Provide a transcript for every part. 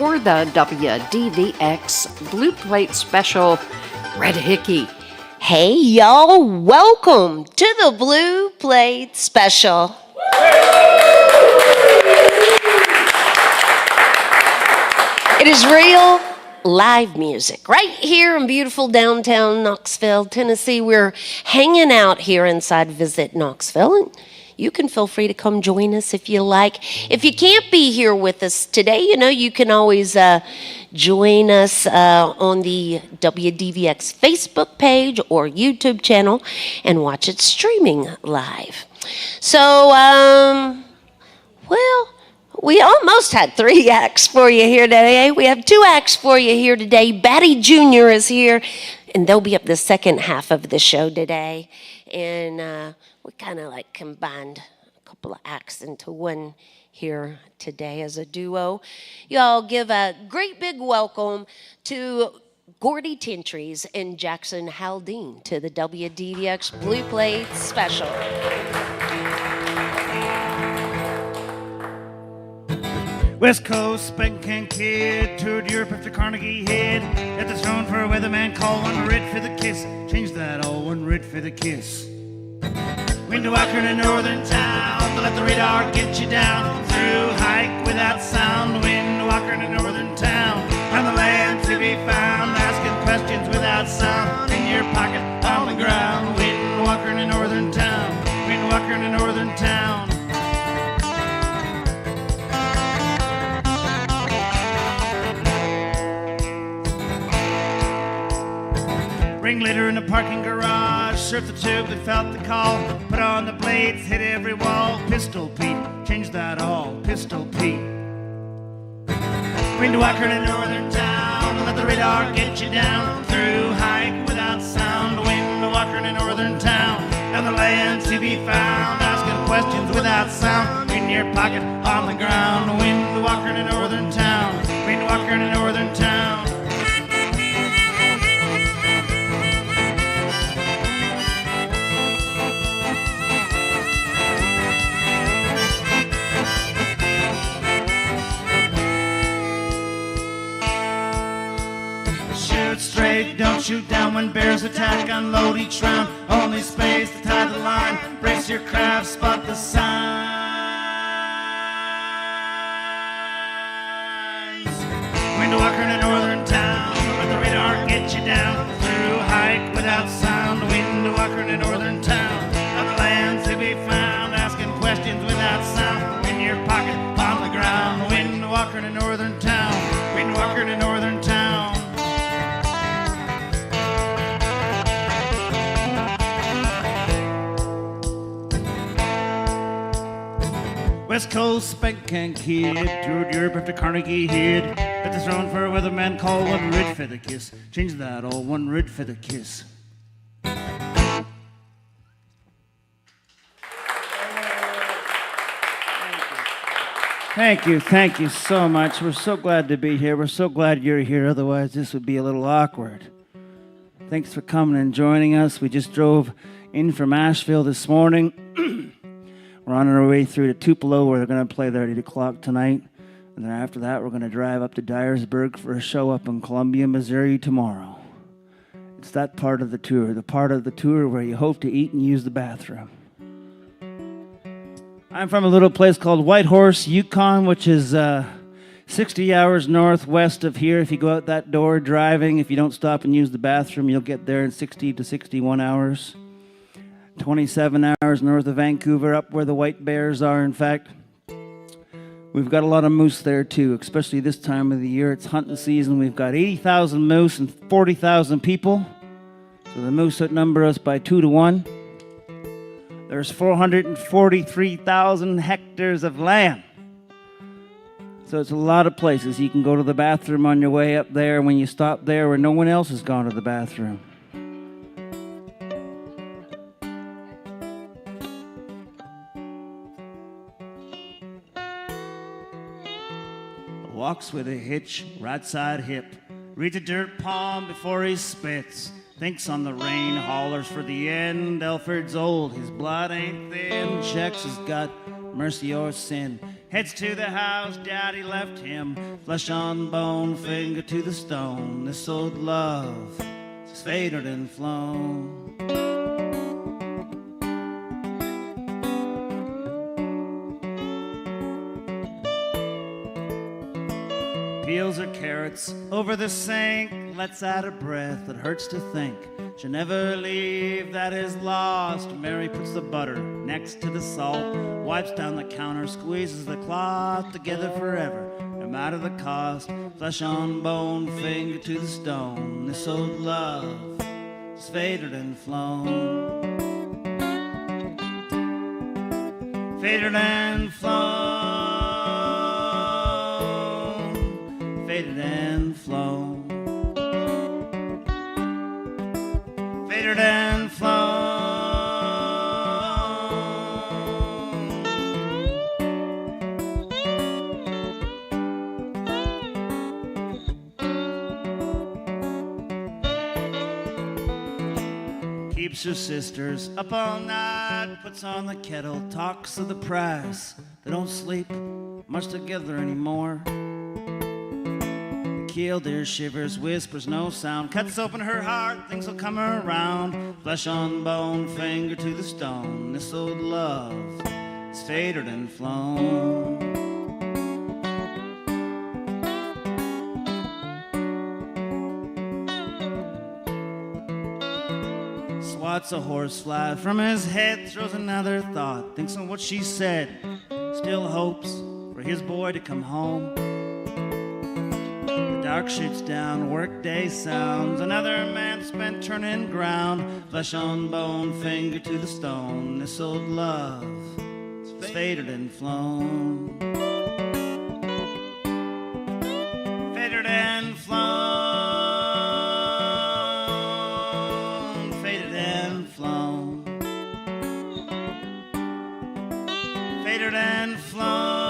for the WDVX Blue Plate Special, Red Hickey. Hey, y'all, welcome to the Blue Plate Special. It is real live music right here in beautiful downtown Knoxville, Tennessee. We're hanging out here inside Visit Knoxville, and you can feel free to come join us if you like. If you can't be here with us today, you can always join us on the WDVX Facebook page or YouTube channel and watch it streaming live. So, we almost had 3 acts for you here today. We have 2 acts for you here today. Batty Jr. is here, and they'll be up the second half of the show today. And we kind of combined a couple of acts into one here today as a duo. Y'all give a great big welcome to Gordie Tentrees and Jackson Haldane to the WDVX Blue Plate Special. West Coast spanking kid, toured Europe after Carnegie Head. At the throne for a weatherman, call one red for the kiss. Change that all, one red for the kiss. Window walker in a northern town, to let the radar get you down. Through hike without sound, window walker in a northern town. On the land to be found, asking questions without sound. In your pocket, on the ground, window walker in a northern town. Window walker in a northern town. Ringleader in the parking garage, surf the tube that felt the call. Put on the blades, hit every wall. Pistol Pete, change that all. Pistol Pete. Window walker in a northern town, let the radar get you down. Through hike without sound, window walker in a northern town. And the land to be found, asking questions without sound. In your pocket, on the ground, window walker in a northern town. Window walker in a northern town. Straight, don't shoot down when bears attack. Unload each round, only space to tie the line. Brace your craft, spot the signs. Window walker in a northern town, let the radar get you down. Through hike without sound, window walker in a northern town. On the land to be found, asking questions without sound. In your pocket, on the ground, window walker in a northern town. Window walker in a northern town. West Coast spanking kid, toured Europe after Carnegie Head. At the throne for a weatherman, call one red for the kiss. Change that all, one red for the kiss. Thank you so much. We're so glad to be here. We're so glad you're here. Otherwise, this would be a little awkward. Thanks for coming and joining us. We just drove in from Asheville this morning. We're on our way through to Tupelo, where they're going to play there at 8 o'clock tonight. And then after that, we're going to drive up to Dyersburg for a show up in Columbia, Missouri tomorrow. It's that part of the tour, the part of the tour where you hope to eat and use the bathroom. I'm from a little place called Whitehorse, Yukon, which is 60 hours northwest of here. If you go out that door driving, if you don't stop and use the bathroom, you'll get there in 60 to 61 hours. 27 hours north of Vancouver, up where the white bears are, in fact. We've got a lot of moose there, too, especially this time of the year. It's hunting season. We've got 80,000 moose and 40,000 people. So the moose outnumber us by 2 to 1. There's 443,000 hectares of land. So it's a lot of places. You can go to the bathroom on your way up there when you stop there where no one else has gone to the bathroom. Walks with a hitch, right side hip. Reads a dirt palm before he spits. Thinks on the rain, hollers for the end. Elford's old, his blood ain't thin. Checks his gut, mercy or sin. Heads to the house Daddy left him, flesh on bone, finger to the stone. This old love is faded and flown. Peels her carrots over the sink, lets out a breath that hurts to think. She'll never leave, that is lost. Mary puts the butter next to the salt, wipes down the counter, squeezes the cloth, together forever, no matter the cost. Flesh on bone, finger to the stone. This old love is faded and flown. Faded and flown. Faded and flown. Faded and flown. Keeps her sisters up all night, puts on the kettle, talks of the price. They don't sleep much together anymore. Killdeer shivers, whispers no sound, cuts open her heart, things will come around. Flesh on bone, finger to the stone. This old love is faded and flown. Swats a horsefly from his head, throws another thought, thinks on what she said, still hopes for his boy to come home. Dark shoots down, workday sounds, another man spent turning ground. Flesh on bone, finger to the stone. This old love is faded and flown. Faded and flown. Faded and flown. Faded and flown.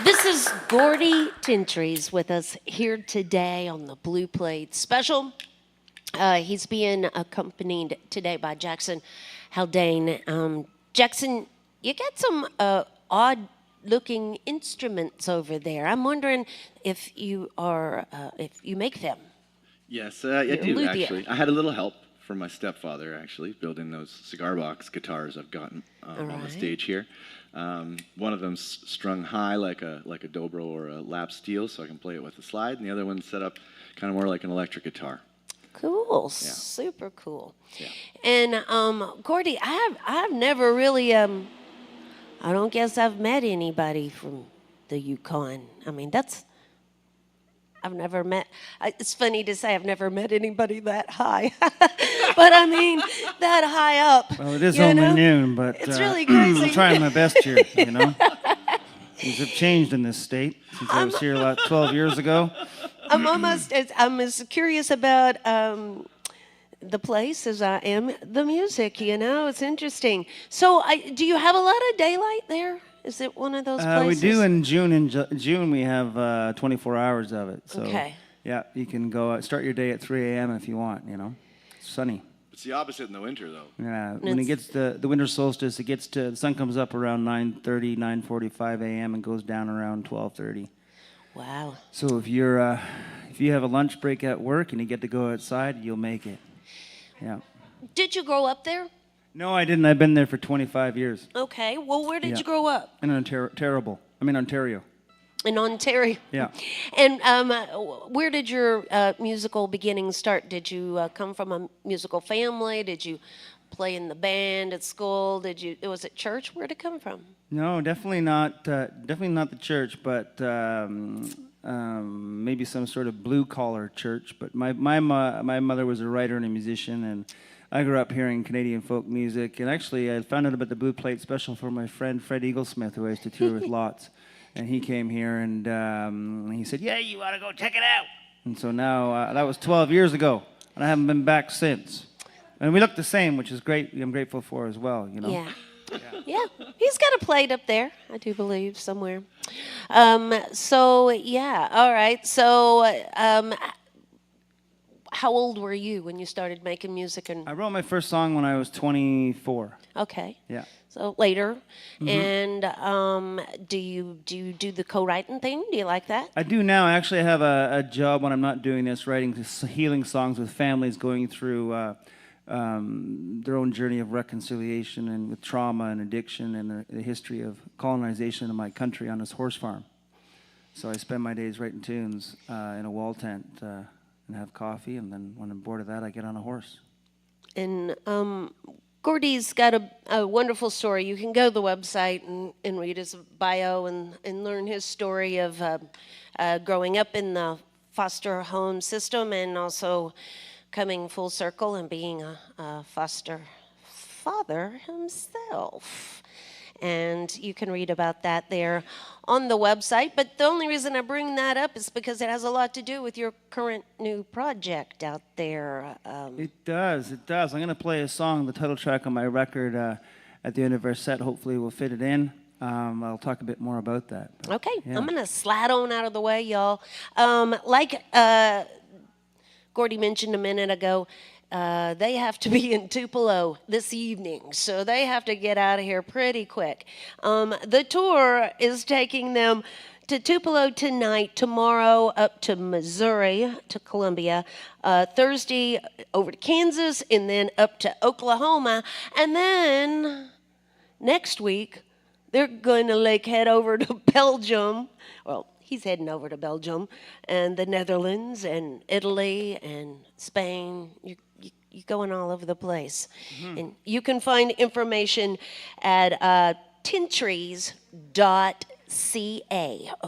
This is Gordie Tentrees with us here today on the Blue Plate Special. He's being accompanied today by Jackson Haldane. Jackson, you got some odd-looking instruments over there. I'm wondering if you make them. Yes, I do luthier. actually. I had a little help from my stepfather actually, building those cigar box guitars I've gotten on the right. stage here. One of them's strung high like a dobro or a lap steel, so I can play it with a slide, and the other one's set up kind of more like an electric guitar. Cool, Yeah. super cool. Yeah. And Gordie, I've never really I don't guess I've met anybody from the Yukon. I mean, I've never met. It's funny to say I've never met anybody that high, but I mean that high up. Well, it is you only know? noon, but It's really crazy. I'm trying my best here, you know. Things have changed in this state since I was here about 12 years ago. I'm as curious about the place as I am the music. You know, it's interesting. So, do you have a lot of daylight there? Is it one of those places? We do in June. In June, we have 24 hours of it. So, Okay. yeah, you can go start your day at 3 a.m. if you want. You know, it's sunny. It's the opposite in the winter, though. Yeah, when it gets to the winter solstice, the sun comes up around 9:30, 9:45 a.m. and goes down around 12:30. Wow. So if you have a lunch break at work and you get to go outside, you'll make it. Yeah. Did you grow up there? No, I didn't. I've been there for 25 years. Okay. Well, where did Yeah. you grow up? In Ontario. In Ontario. Yeah. And where did your musical beginnings start? Did you come from a musical family? Did you play in the band at school? Was it church? Where did it come from? No, definitely not. Definitely not the church, but maybe some sort of blue collar church. But my mother was a writer and a musician, and I grew up hearing Canadian folk music. And actually, I found out about the Blue Plate Special from my friend Fred Eaglesmith, who I used to tour with lots. And he came here and he said, "Yeah, you ought to go check it out." And so now that was 12 years ago, and I haven't been back since. And we look the same, which is great. I'm grateful for as well. You know. Yeah. He's got a plate up there, I do believe, somewhere. So yeah, all right. So how old were you when you started making music? And I wrote my first song when I was 24. okay. Yeah. So later, and do you do the co-writing thing? Do you like that? I do now. Actually, I have a job when I'm not doing this, writing healing songs with families going through their own journey of reconciliation and with trauma and addiction and the history of colonization of my country on this horse farm. So I spend my days writing tunes in a wall tent and have coffee, and then when I'm bored of that, I get on a horse. And Gordie's got a wonderful story. You can go to the website and read his bio and learn his story of growing up in the foster home system and also coming full circle and being a foster father himself. And you can read about that there on the website. But the only reason I bring that up is because it has a lot to do with your current new project out there. It does. I'm going to play a song, the title track on my record, at the end of our set. Hopefully we'll fit it in. I'll talk a bit more about that. Okay, yeah. I'm going to slide on out of the way, y'all. Like Gordie mentioned a minute ago, they have to be in Tupelo this evening, so they have to get out of here pretty quick. The tour is taking them to Tupelo tonight, tomorrow up to Missouri, to Columbia, Thursday over to Kansas, and then up to Oklahoma, and then next week they're going to head over to Belgium. Well, he's heading over to Belgium and the Netherlands and Italy and Spain. You're going all over the place. And you can find information at Tentrees.ca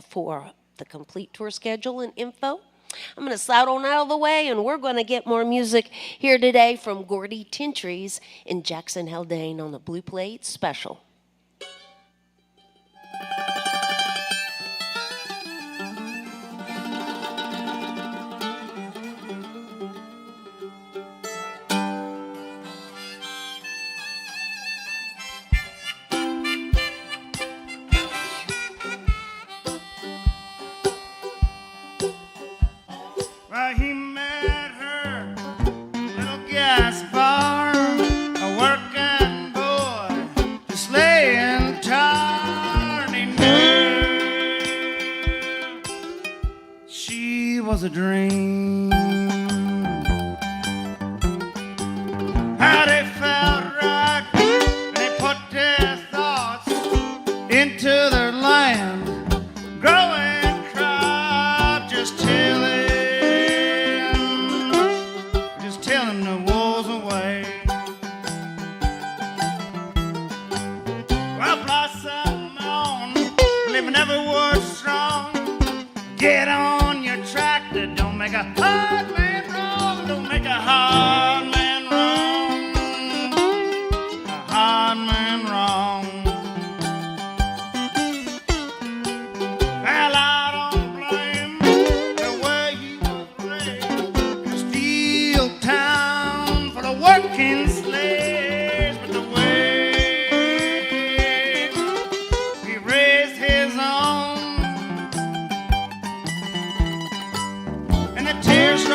for the complete tour schedule and info. I'm going to slide on out of the way, and we're going to get more music here today from Gordie Tentrees and Jackson Haldane on the Blue Plate Special. Well, he met her, little gas farm, a working boy, just laying tired. He knew she was a dream. How they felt right, and they put their thoughts into their land, growing crop, just chilling. Telling the walls away. Well, blossom on, living every word strong. Get on your tractor, don't make a hard man wrong. Don't make a hard man wrong. A hard man wrong. Well, I don't blame the way he was raised in a steel town for the working slaves, but the way he raised his own, and the tears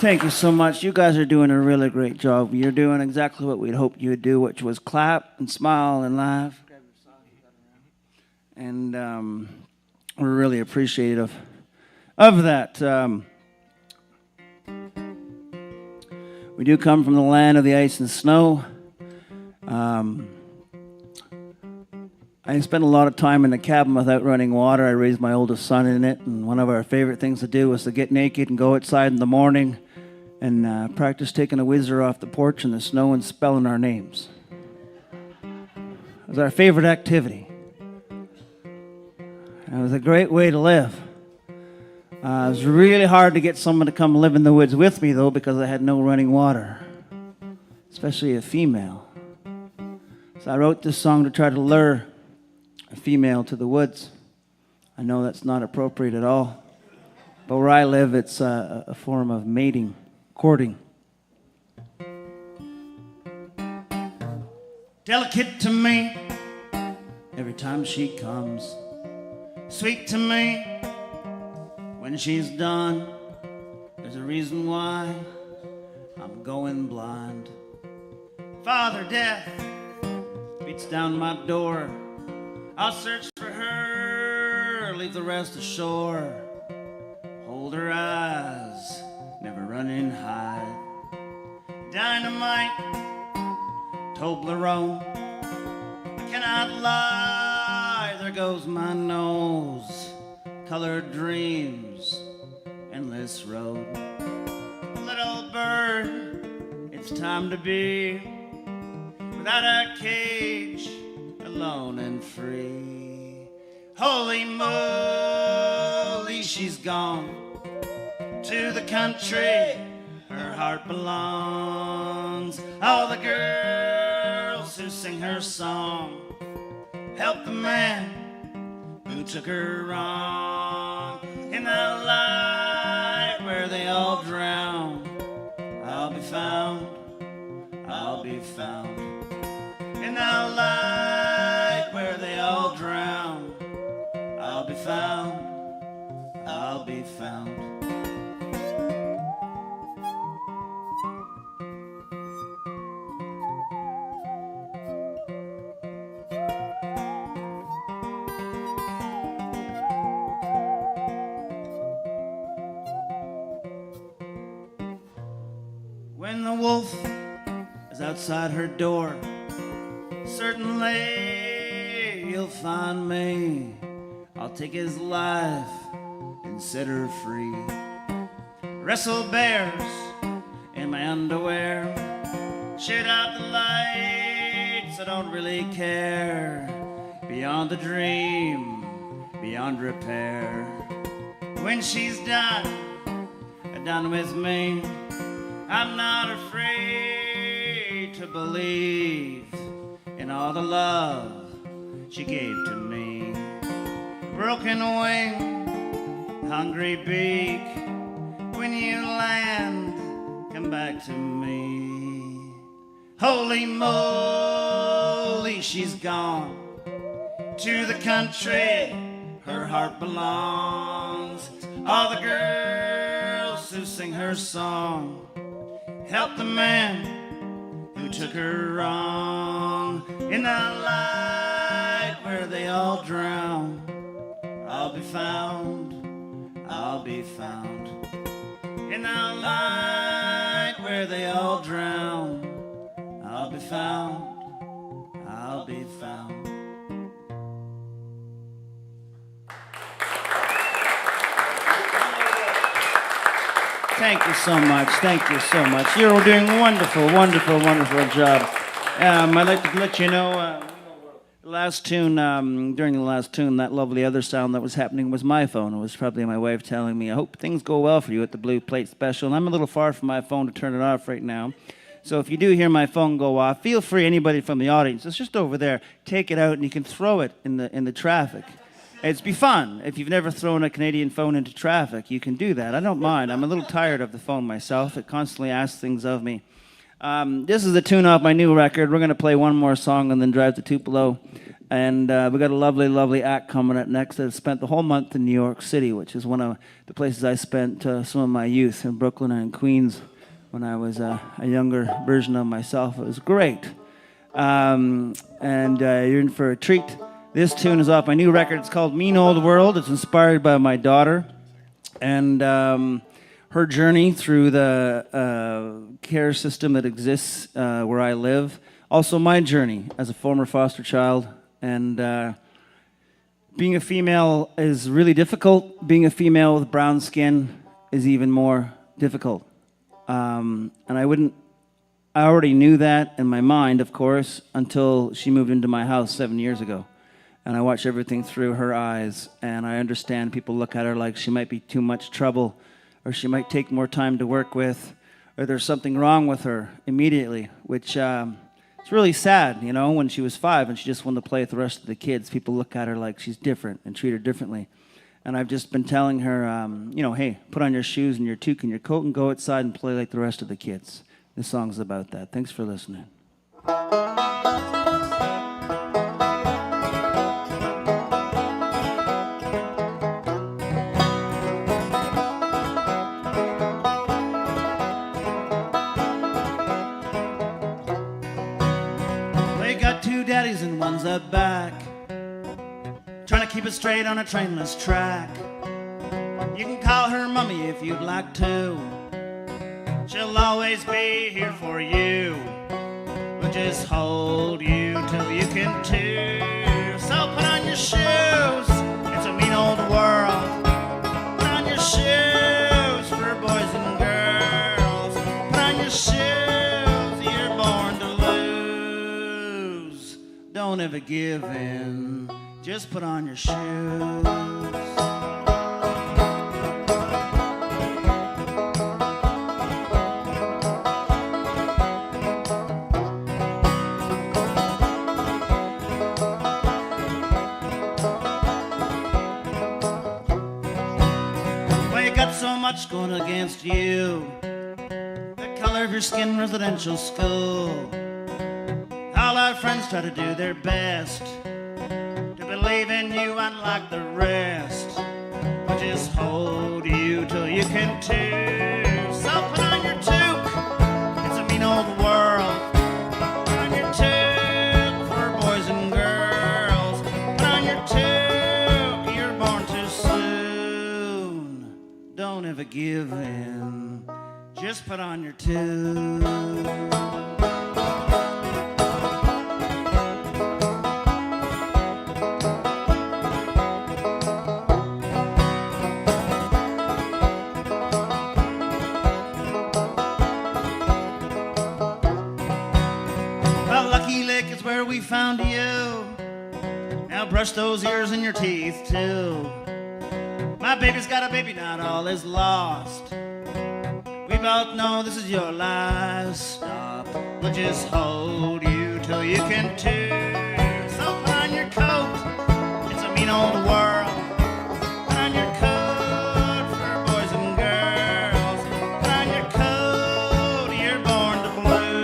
Thank you so much. You guys are doing a really great job. You're doing exactly what we'd hoped you would do, which was clap and smile and laugh. And we're really appreciative of that. We do come from the land of the ice and snow. I spent a lot of time in the cabin without running water. I raised my oldest son in it, and one of our favorite things to do was to get naked and go outside in the morning and practice taking a whizzer off the porch in the snow and spelling our names. It was our favorite activity. It was a great way to live. It was really hard to get someone to come live in the woods with me, though, because I had no running water, especially a female. So I wrote this song to try to lure a female to the woods. I know that's not appropriate at all, but where I live, it's a form of mating, courting. Delicate to me every time she comes, sweet to me when she's done. There's a reason why I'm going blind. Father Death beats down my door. I'll search for her, leave the rest ashore. Hold her eyes, never run and hide. Dynamite, Toblerone, I cannot lie, there goes my nose. Colored dreams, endless road. Little bird, it's time to be without a cage, alone and free. Holy moly, she's gone to the country her heart belongs. All the girls who sing her song help the man who took her wrong. In the light where they all drown, I'll be found, I'll be found. In the light where they all drown, I'll be found, I'll be found. When the wolf is outside her door, certainly you'll find me. I'll take his life and set her free. Wrestle bears in my underwear, shade out the lights, I don't really care. Beyond the dream, beyond repair. When she's done with me, I'm not afraid to believe in all the love she gave to me. Broken wing, hungry beak, when you land, come back to me. Holy moly, she's gone to the country her heart belongs. All the girls who sing her song help the man who took her wrong. In the light where they all drown, I'll be found, I'll be found. In the light where they all drown, I'll be found, I'll be found. Thank you so much. Thank you so much. You're doing a wonderful, wonderful, wonderful job. I'd like to let you know, the last tune, during the last tune, that lovely other sound that was happening was my phone. It was probably my wife telling me, I hope things go well for you at the Blue Plate Special. And I'm a little far from my phone to turn it off right now. So if you do hear my phone go off, feel free, anybody from the audience, it's just over there, take it out and you can throw it in the traffic. It'd be fun. If you've never thrown a Canadian phone into traffic, you can do that. I don't mind. I'm a little tired of the phone myself. It constantly asks things of me. This is a tune off my new record. We're going to play one more song and then drive to Tupelo. And we got a lovely, lovely act coming up next. I spent the whole month in New York City, which is one of the places I spent some of my youth, in Brooklyn and Queens when I was a younger version of myself. It was great. And you're in for a treat. This tune is off my new record. It's called Mean Old World. It's inspired by my daughter and her journey through the care system that exists where I live. Also my journey as a former foster child. And being a female is really difficult. Being a female with brown skin is even more difficult. And I already knew that in my mind, of course, until she moved into my house 7 years ago. And I watch everything through her eyes, and I understand people look at her like she might be too much trouble, or she might take more time to work with, or there's something wrong with her immediately, which it's really sad, you know, when she was 5 and she just wanted to play with the rest of the kids. People look at her like she's different and treat her differently. And I've just been telling her, you know, hey, put on your shoes and your toque and your coat and go outside and play like the rest of the kids. This song's about that. Thanks for listening. They got 2 daddies and one's out back, trying to keep it straight on a trainless track. You can call her mommy if you'd like to. She'll always be here for you. We'll just hold you till you can too. So put on your shoes. It's a mean old world. Put on your shoes for boys and girls. Put on your shoes. You're born to lose. Don't ever give in. Just put on your shoes. Well, you got so much going against you. The color of your skin, residential school. All our friends try to do their best to believe in you unlike the rest. We'll just hold you till you can too. So put on your toque. It's a mean old world. Put on your toque for boys and girls. Put on your toque. You're born too soon. Don't ever give in. Just put on your toque. Where we found you. Now brush those ears and your teeth too. My baby's got a baby, not all is lost. We both know this is your last stop. We'll just hold you till you can too. So put on your coat. It's a mean old world. Put on your coat for boys and girls. Put on your coat. You're born to bloom.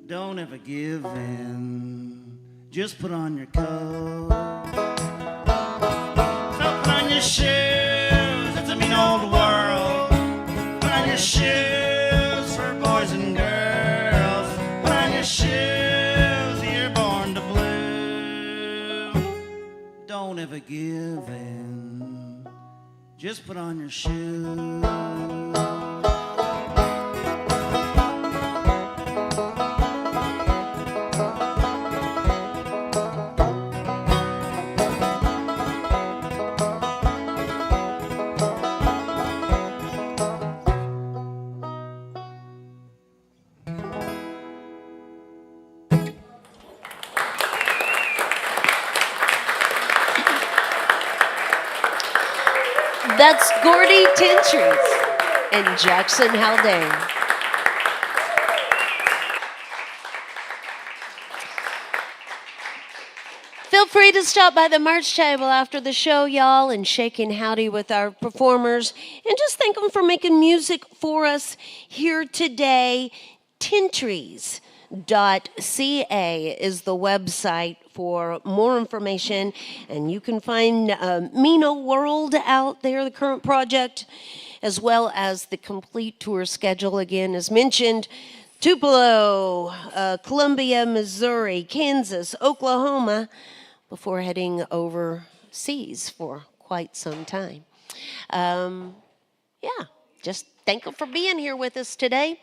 Don't ever give in. Just put on your coat. So put on your shoes. It's a mean old world. Put on your shoes for boys and girls. Put on your shoes. You're born to blue. Don't ever give in. Just put on your shoes. That's Gordie Tentrees and Jackson Haldane. Feel free to stop by the merch table after the show, y'all, and shaking howdy with our performers. And just thank them for making music for us here today. Tentrees. is the website for more information, and you can find Mino World out there, the current project, as well as the complete tour schedule. Again, as mentioned, Tupelo, Columbia, Missouri, Kansas, Oklahoma, before heading overseas for quite some time. Yeah, just thank you for being here with us today.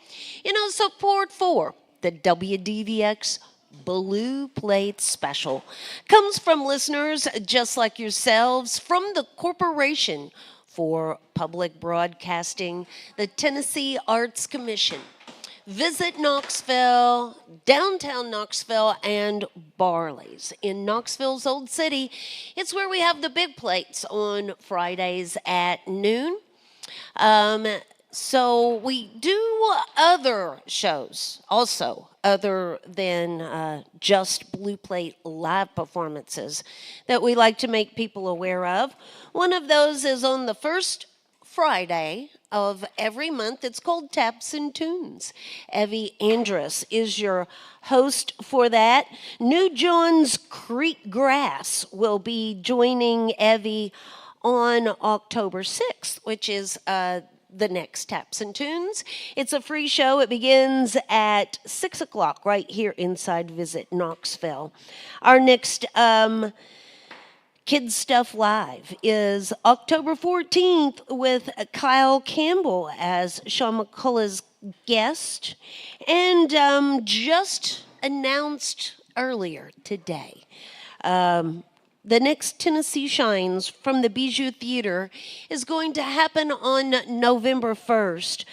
Support for the WDVX Blue Plate Special comes from listeners just like yourselves from the Corporation for Public Broadcasting, the Tennessee Arts Commission. Visit Knoxville, downtown Knoxville, and Barley's. In Knoxville's Old City, it's where we have the big plates on Fridays at noon. So we do other shows also, other than just Blue Plate live performances that we like to make people aware of. One of those is on the first Friday of every month. It's called Taps and Tunes. Evie Andrus is your host for that. New Johns Creek Grass will be joining Evie on October 6th, which is the next Taps and Tunes. It's a free show. It begins at 6 o'clock right here inside Visit Knoxville. Our next Kids Stuff Live is October 14th with Kyle Campbell as Sean McCullough's guest. And just announced earlier today, the next Tennessee Shines from the Bijou Theater is going to happen on November 1st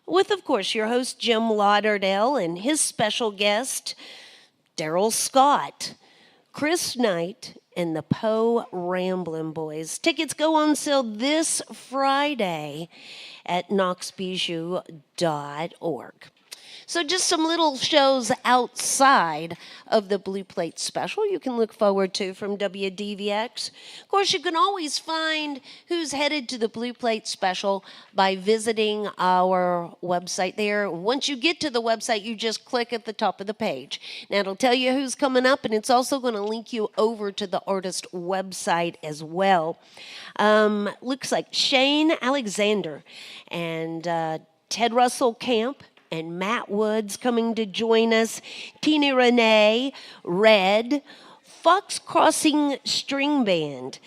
with, of course, your host Jim Lauderdale and his special guest, Daryl Scott, Chris Knight, and the Poe Ramblin' Boys. Tickets go on sale this Friday at knoxbijou.org. So just some little shows outside of the Blue Plate Special you can look forward to from WDVX. Of course, you can always find who's headed to the Blue Plate Special by visiting our website there. Once you get to the website, you just click at the top of the page. Now, it'll tell you who's coming up, and it's also going to link you over to the artist website as well. Looks like Shane Alexander and Ted Russell Camp and Matt Woods coming to join us, Tina Renee, Red, Fox Crossing String Band,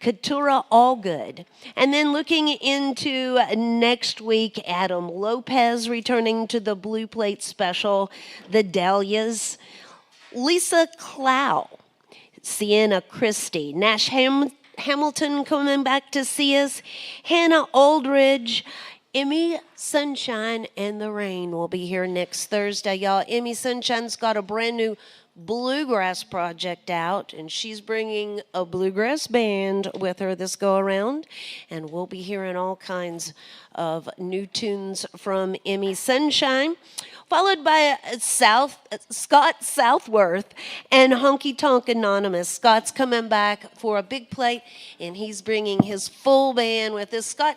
Katura Allgood. And then looking into next week, Adam Lopez returning to the Blue Plate Special, the Dahlias, Lisa Clow, Sienna Christie, Nash Hamilton coming back to see us, Hannah Aldridge, Emmy Sunshine and the Rain will be here next Thursday, y'all. Emmy Sunshine's got a brand new bluegrass project out, and she's bringing a bluegrass band with her this go around, and we'll be hearing all kinds of new tunes from Emmy Sunshine, followed by Scott Southworth and Honky Tonk Anonymous. Scott's coming back for a big plate, and he's bringing his full band with us. Scott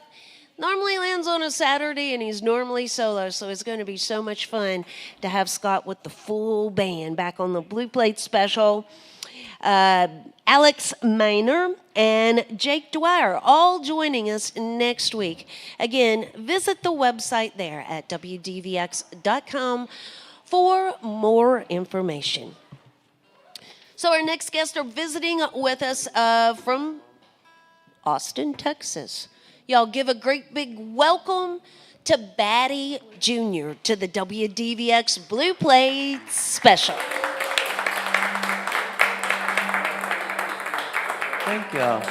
normally lands on a Saturday, and he's normally solo, so it's going to be so much fun to have Scott with the full band back on the Blue Plate Special. Alex Maynor and Jake Dwyer all joining us next week. Again, visit the website there at WDVX.com for more information. So our next guests are visiting with us from Austin, Texas. Y'all give a great big welcome to Batty Jr. to the WDVX Blue Plate Special. Thank y'all.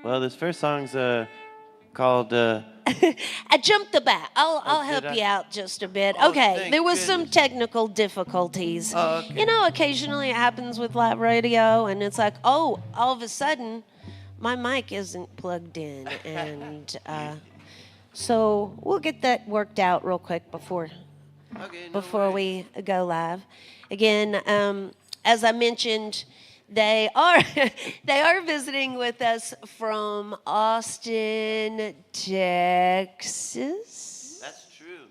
Well, this first song's called I jumped the bat. I'll help did I? you out just a bit. Oh, Okay, thank there was some goodness. technical difficulties. Oh, okay. You know, occasionally it happens with live radio, and it's like, oh, all of a sudden, my mic isn't plugged in, and so we'll get that worked out real quick before Okay, no before worries. we go live. Again, as I mentioned, They are they are visiting with us from Austin, Texas. That's true.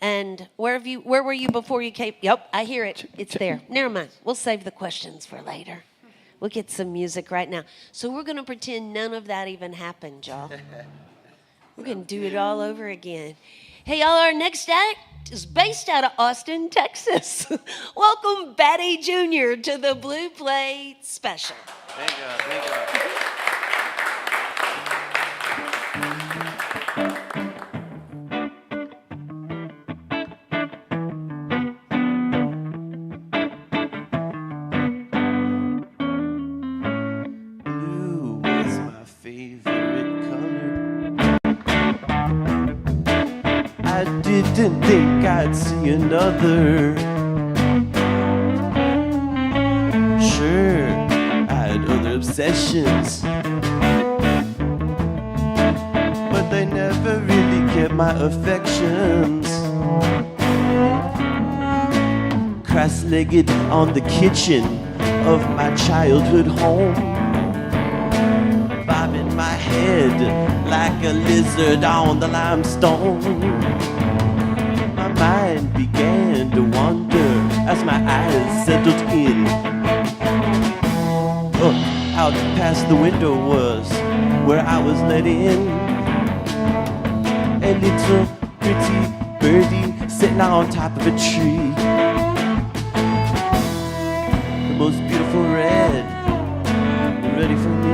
And where were you before you came? Yep, I hear it. It's there. Never mind. We'll save the questions for later. We'll get some music right now. So we're going to pretend none of that even happened, y'all. We're going to do it all over again. Hey, y'all, our next act is based out of Austin, Texas. Welcome, Batty Jr. to the Blue Plate Special. Thank you. Thank you. Blue is my favorite color. I didn't think I'd see another. Sure, I had other obsessions, but they never really get my affections. Cross-legged on the kitchen of my childhood home, bobbing my head like a lizard on the limestone. My mind began to wander as my eyes settled in. Out past the window was where I was let in. A little pretty birdie sitting on top of a tree. The most beautiful red, ready for me.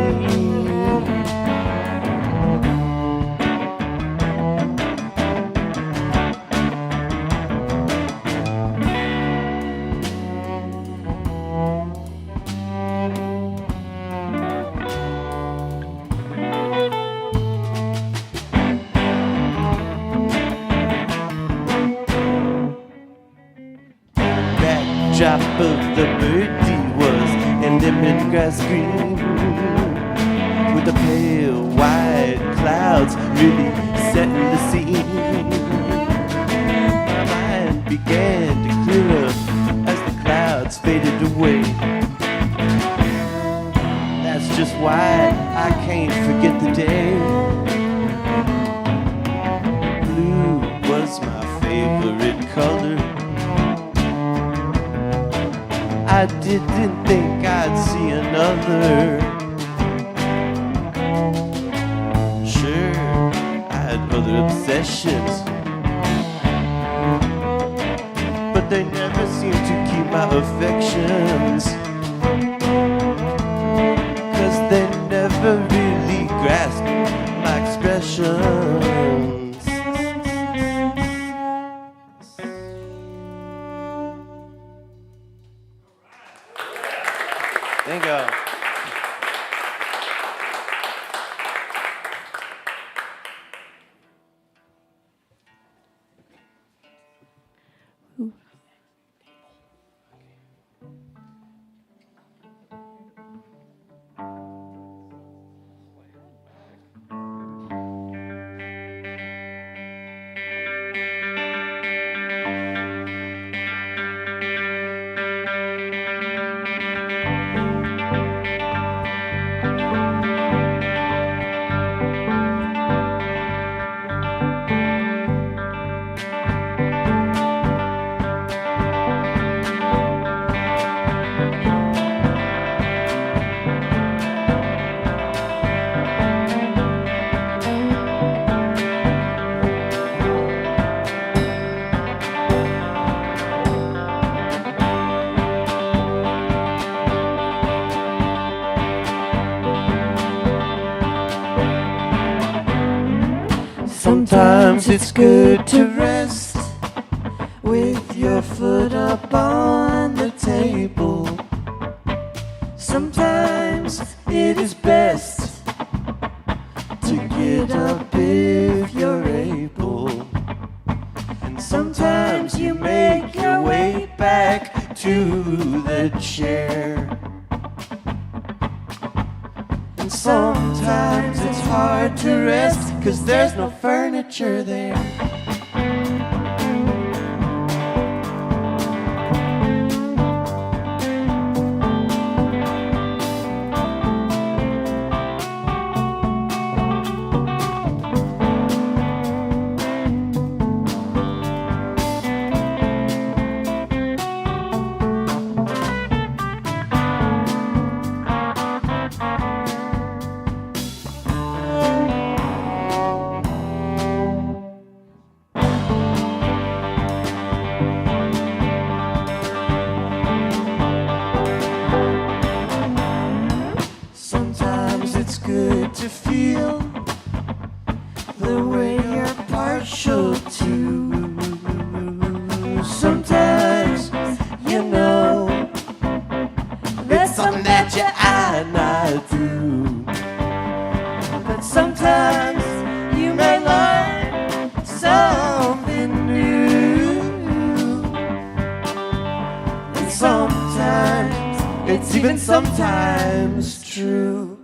Backdrop of the birdie was a lemongrass green, with the pale white clouds really setting the scene. My mind began to clear up as the clouds faded away. That's just why I can't forget the day. Blue was my favorite color. I didn't think I'd see another. Sure, I had other obsessions, but they never seemed to keep my affections, 'cause they never really grasped my expressions. Thank you. Sometimes it's good to rest with your foot up on the table. Sometimes it is best to get up if you're able. And sometimes you make your way back to the chair. And sometimes it's hard to rest 'cause there's no furniture there. good to feel the way you're partial to. Sometimes, you know, that's something that you and I do. But sometimes you may learn something new. And sometimes, it's even sometimes true.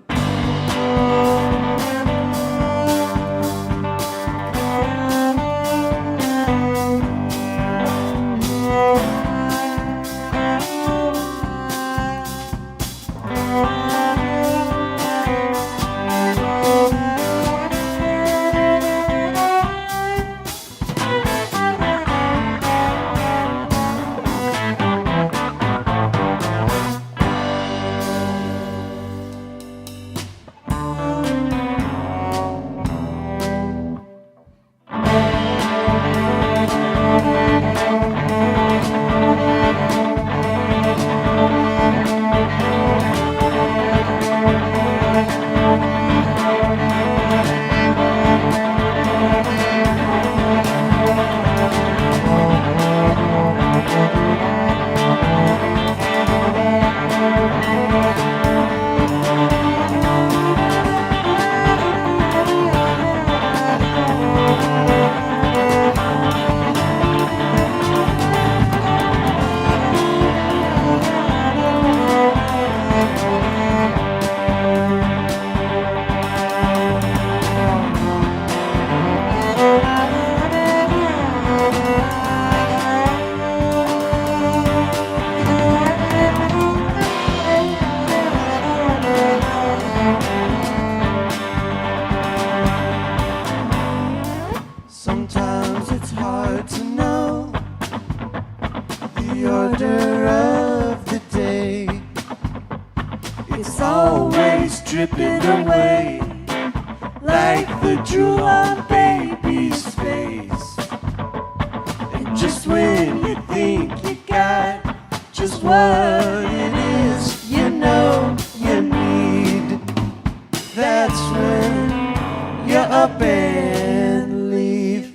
Sometimes it's hard to know the order of the day. It's always dripping away like the drool on baby's face. And just when you think you got just what it is you know you need, that's when you're up and leave.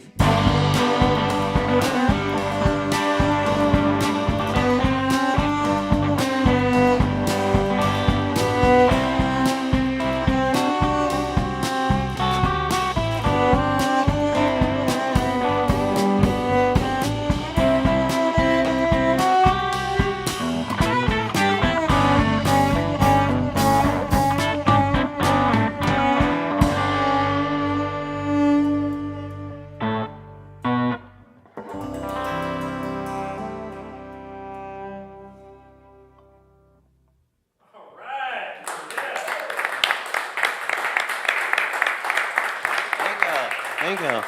Thank you.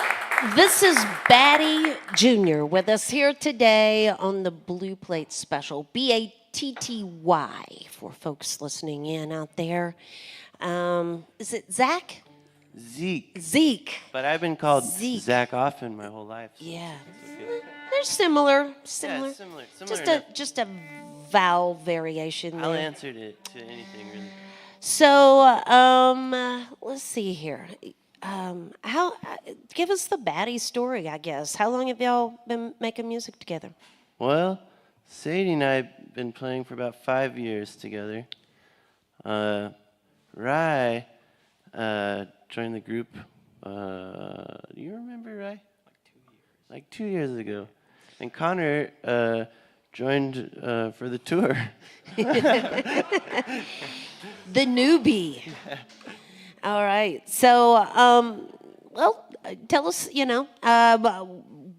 This is Batty Jr. with us here today on the Blue Plate Special, B-A-T-T-Y, for folks listening in out there. Is it Zach? Zeke. Zeke. But I've been called Zeke. Zach often my whole life. So Yeah. it's okay. They're similar. Yeah, Similar. it's similar. Just a vowel variation I'll there. answer to anything really. So, let's see here. Give us the Batty story, I guess. How long have y'all been making music together? Well, Sadie and I have been playing for about 5 years together. Rye joined the group. Do you remember Rye? Like 2 years ago. And Connor joined for the tour. The newbie. All right. So, well, tell us,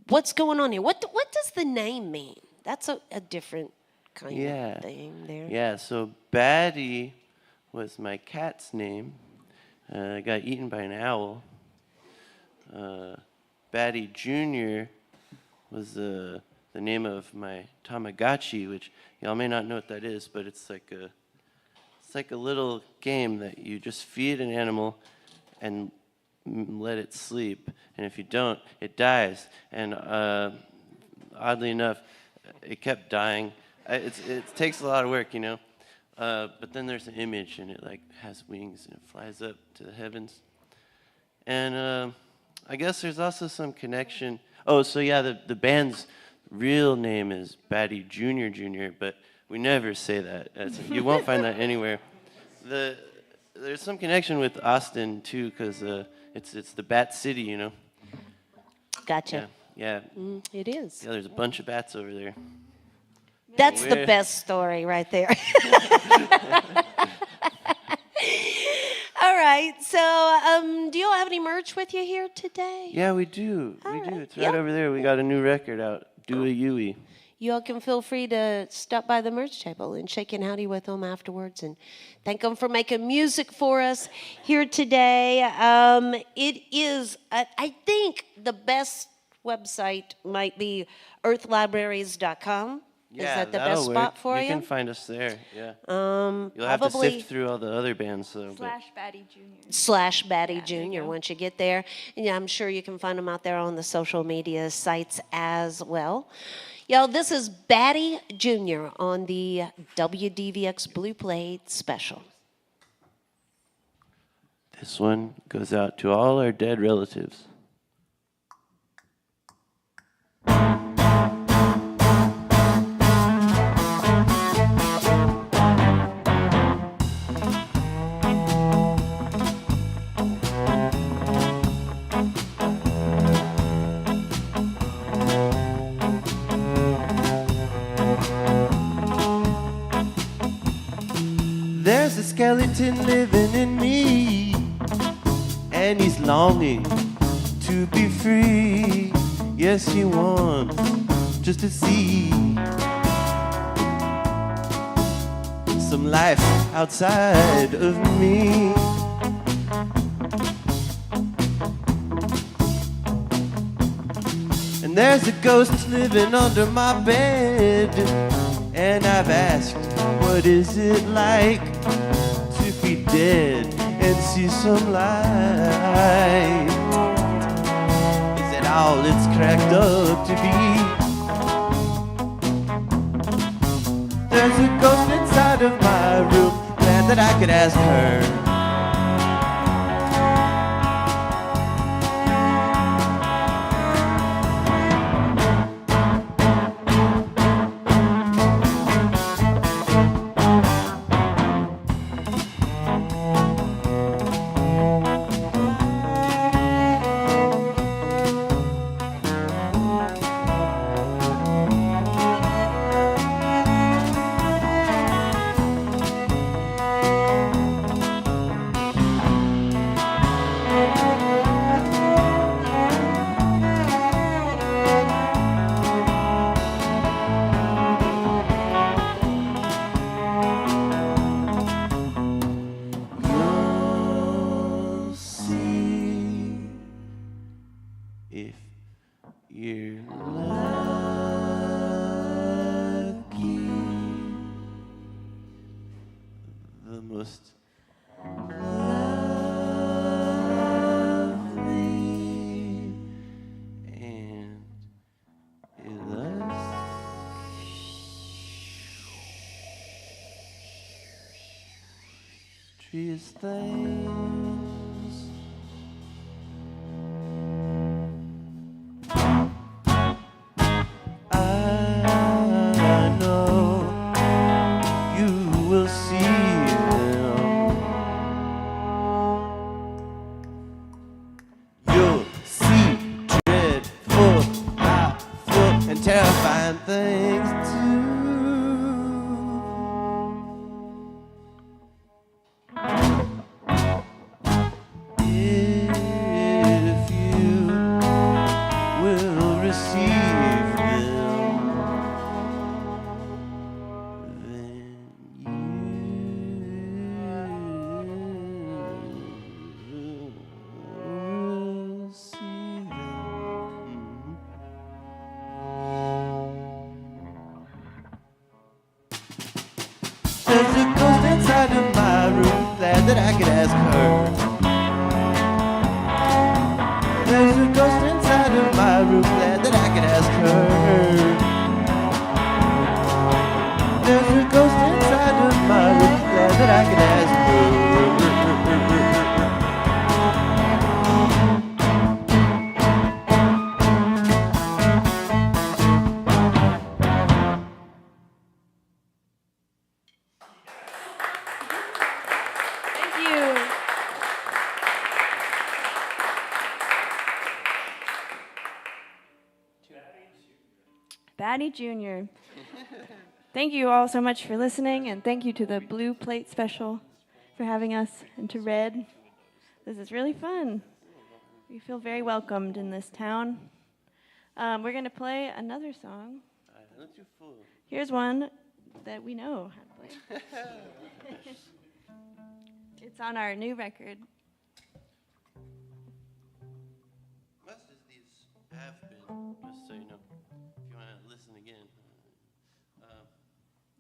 what's going on here? What does the name mean? That's a different kind of thing there. Yeah, so Batty was my cat's name. I got eaten by an owl. Batty Jr. was the name of my Tamagotchi, which y'all may not know what that is, but it's like a little game that you just feed an animal and let it sleep, and if you don't, it dies. And oddly enough, it kept dying. It takes a lot of work, But then there's an image, and it like has wings, and it flies up to the heavens. And I guess there's also some connection. Oh, so yeah, the band's real name is Batty Jr, but we never say that. You won't find that anywhere. There's some connection with Austin too, because it's the Bat City, you know. Gotcha. Yeah. It is. Yeah, there's a bunch of bats over there. That's the best story right there. All right. So, do you all have any merch with you here today? Yeah, we do. All We do. right. It's right over there. We got a new record out. Do a Yui. You all can feel free to stop by the merch table and shake and howdy with them afterwards and thank them for making music for us here today. It is, I think, the best website might be earthlibraries.com. Is that the best spot for you? You can find us there, yeah. You'll have to Probably sift through all the other bands, though. /Batty Jr. /Batty Jr. once you get there. And yeah, I'm sure you can find them out there on the social media sites as well. Y'all, this is Batty Jr. on the WDVX Blue Plate Special. This one goes out to all our dead relatives. There's a skeleton living in me, and he's longing to be free. Yes, he wants just to see some life outside of me. And there's a ghost living under my bed, and I've asked, what is it like to be dead and see some light? Is it all it's cracked up to be? There's a ghost inside of my room, glad that I could ask her. If you're lucky, the most lovely and illustrious things. I know you will see them. You'll see dreadful, powerful, and terrifying things too. If you will receive them, then you will see them. There's a ghost inside of my room, glad that I could ask her. There's a ghost inside of my room, glad that I could ask her. There's a ghost inside of my room, Batty Jr. Thank you all so much for listening, and thank you to the Blue Plate Special for having us, and to Red. This is really fun. We feel very welcomed in this town. We're going to play another song. Here's one that we know how to play. It's on our new record. Most of these have been, just so you know, if you want to listen again.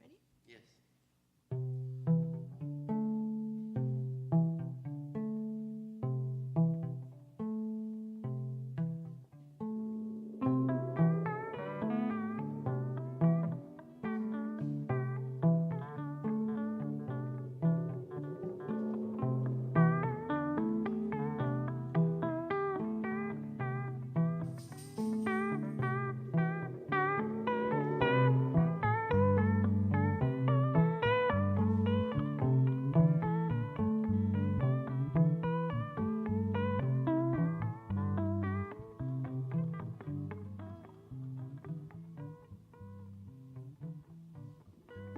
Ready? Yes.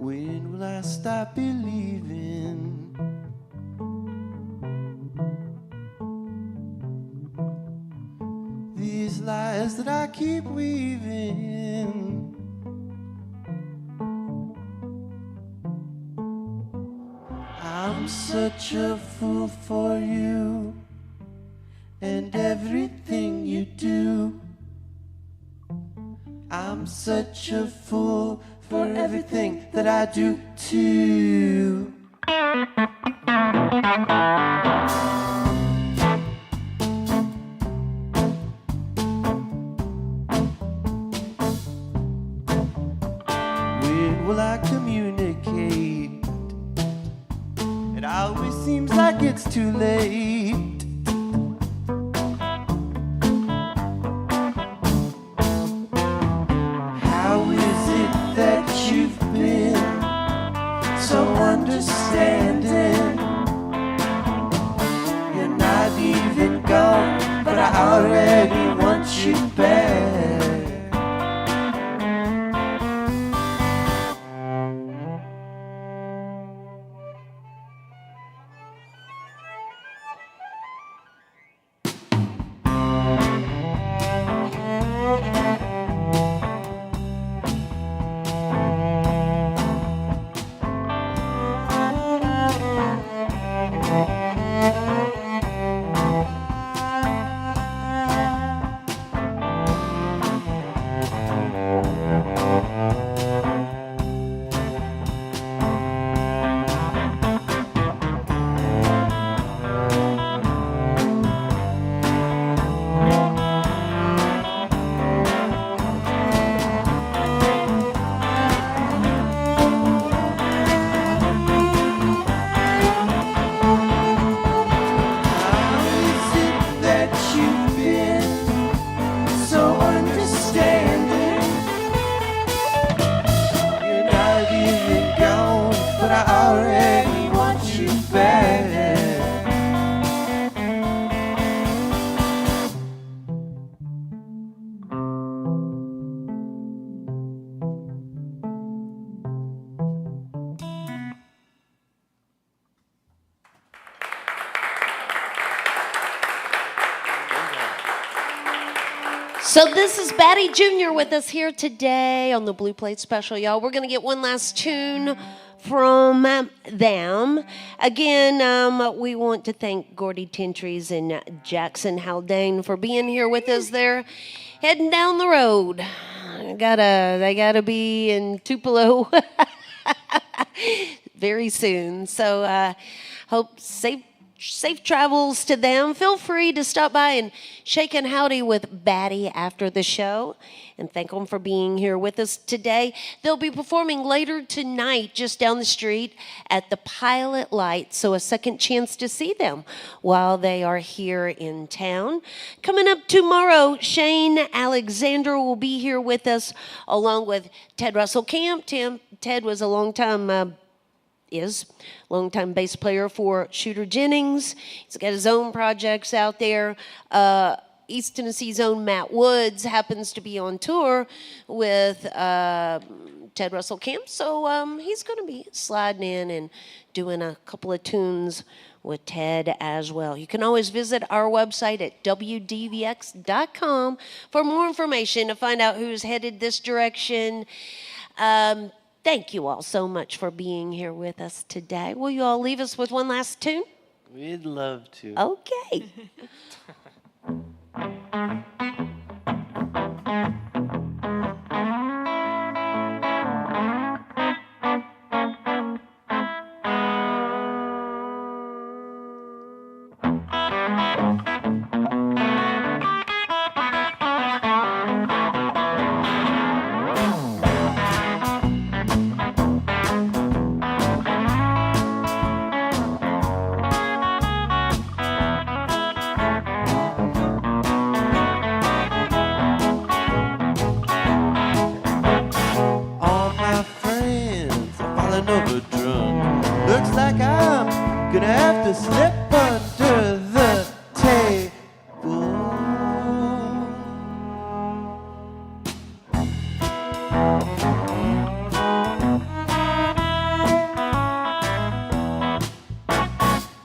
When will I stop believing? These lies that I keep weaving. I'm such a fool for you and everything you do. I'm such a fool for everything that I do too. When will I communicate? It always seems like it's too late. How is it that you've been so understanding? You're not even gone, but I already want you back. So this is Batty Jr. with us here today on the Blue Plate Special, y'all. We're going to get one last tune from them. Again, we want to thank Gordie Tentrees and Jackson Haldane for being here with us. They're heading down the road. They gotta be in Tupelo very soon. So hope safe travels to them. Feel free to stop by and shake and howdy with Batty after the show, and thank them for being here with us today. They'll be performing later tonight just down the street at the Pilot Light, so a second chance to see them while they are here in town. Coming up tomorrow, Shane Alexander will be here with us along with Ted Russell Camp. Ted was a longtime bass player for Shooter Jennings. He's got his own projects out there. East Tennessee's own Matt Woods happens to be on tour with Ted Russell Camp, so he's going to be sliding in and doing a couple of tunes with Ted as well. You can always visit our website at WDVX.com for more information to find out who's headed this direction. Thank you all so much for being here with us today. Will you all leave us with one last tune? We'd love to. Okay. All my friends are falling over drunk. Looks like I'm gonna have to slip under the table.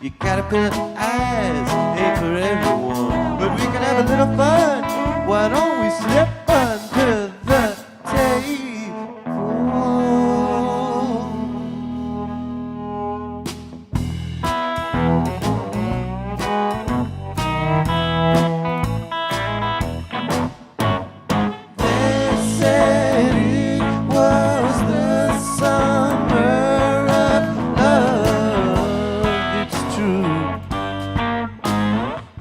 You gotta put eyes ain't for everyone, but we can have a little fun. Why don't we slip under the table? They said it was the summer of love. It's true.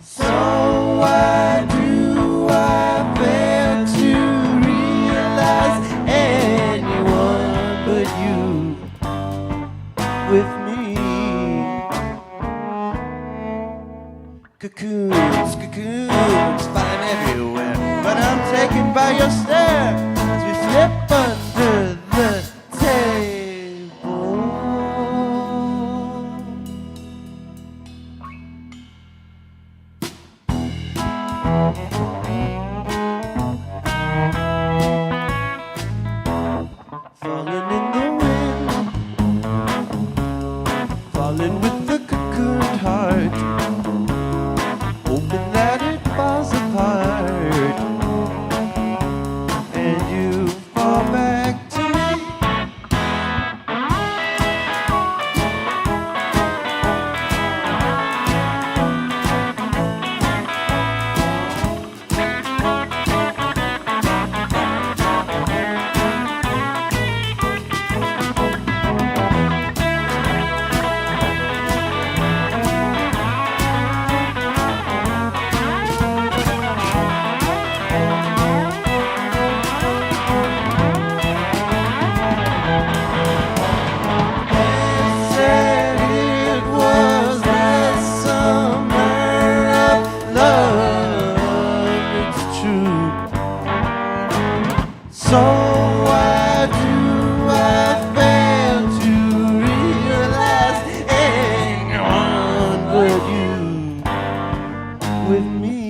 So why do I fail to realize anyone but you with me? Cocoons, cocoons, flying everywhere, but I'm taken by your stare as we slip under the table. Falling in the wind, falling with the cocooned heart, hoping that it falls apart, and you fall back to me. Said it was the summer of love. It's true. So why do I fail to realize anyone but you with me?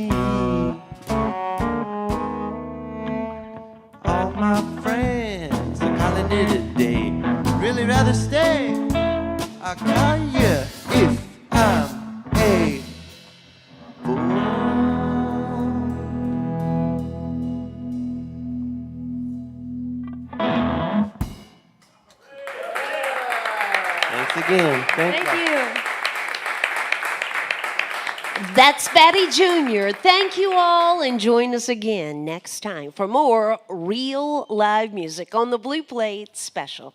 All my friends are calling it a day. Really rather stay. I'll call you if I'm able. Thanks again. Thank you. Thank you. That's Batty Jr. Thank you all, and join us again next time for more real live music on the Blue Plate Special.